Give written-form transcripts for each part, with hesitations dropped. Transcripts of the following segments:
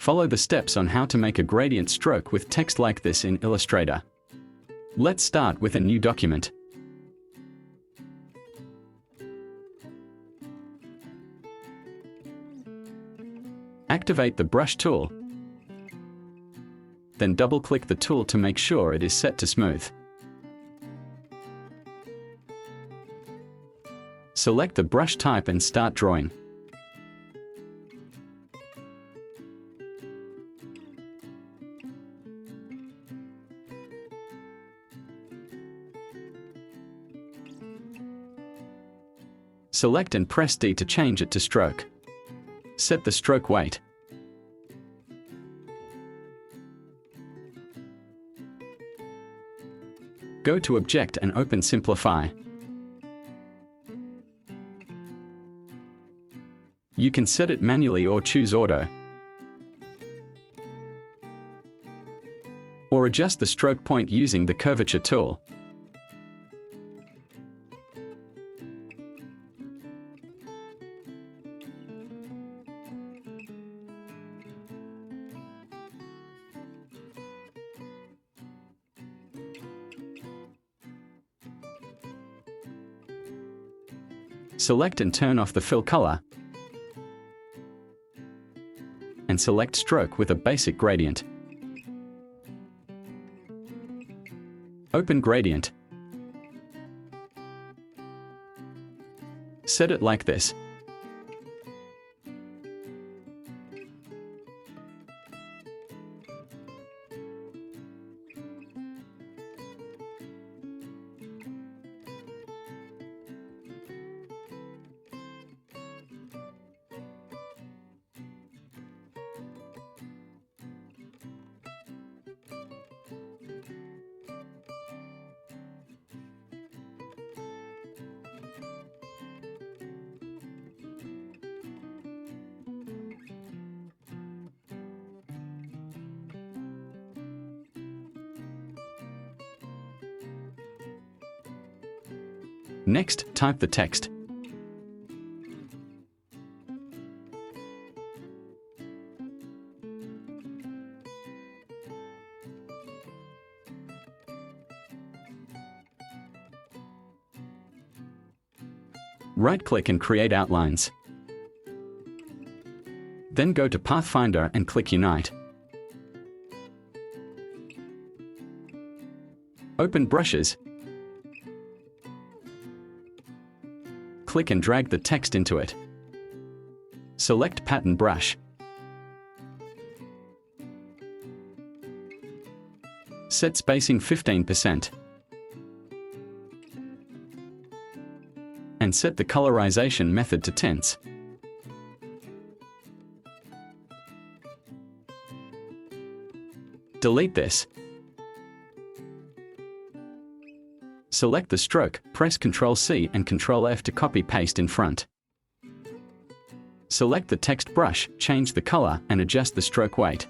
Follow the steps on how to make a gradient stroke with text like this in Illustrator. Let's start with a new document. Activate the brush tool. Then double-click the tool to make sure it is set to smooth. Select the brush type and start drawing. Select and press D to change it to stroke. Set the stroke weight. Go to Object and open Simplify. You can set it manually or choose Auto. Or adjust the stroke point using the curvature tool. Select and turn off the fill color, and select stroke with a basic gradient. Open gradient. Set it like this. Next, type the text. Right-click and create outlines. Then go to Pathfinder and click Unite. Open Brushes. Click and drag the text into it. Select Pattern Brush. Set spacing 15%. And set the colorization method to tints. Delete this. Select the stroke, press Ctrl-C and Ctrl-F to copy-paste in front. Select the text brush, change the color, and adjust the stroke weight.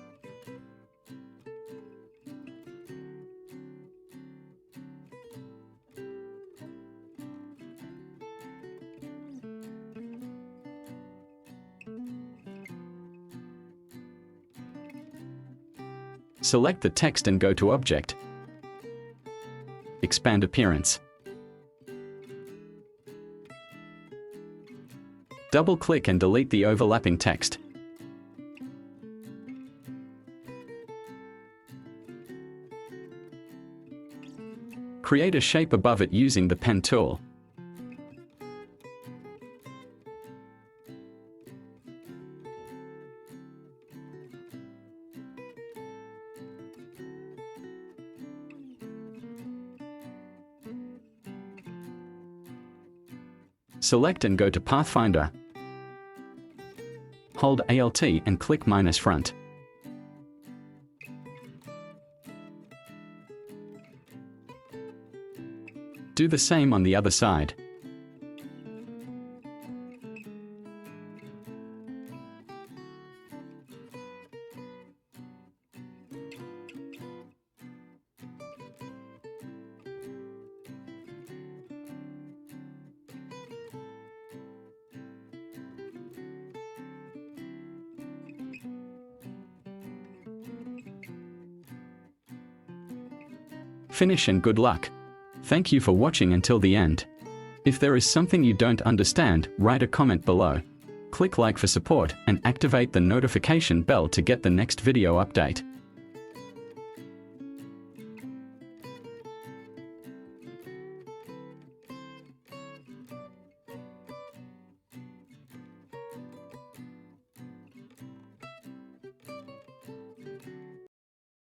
Select the text and go to Object. Expand Appearance. Double-click and delete the overlapping text. Create a shape above it using the pen tool. Select and go to Pathfinder. Hold Alt and click -front. Do the same on the other side. Finish and good luck. Thank you for watching until the end. If there is something you don't understand, write a comment below. Click like for support and activate the notification bell to get the next video update.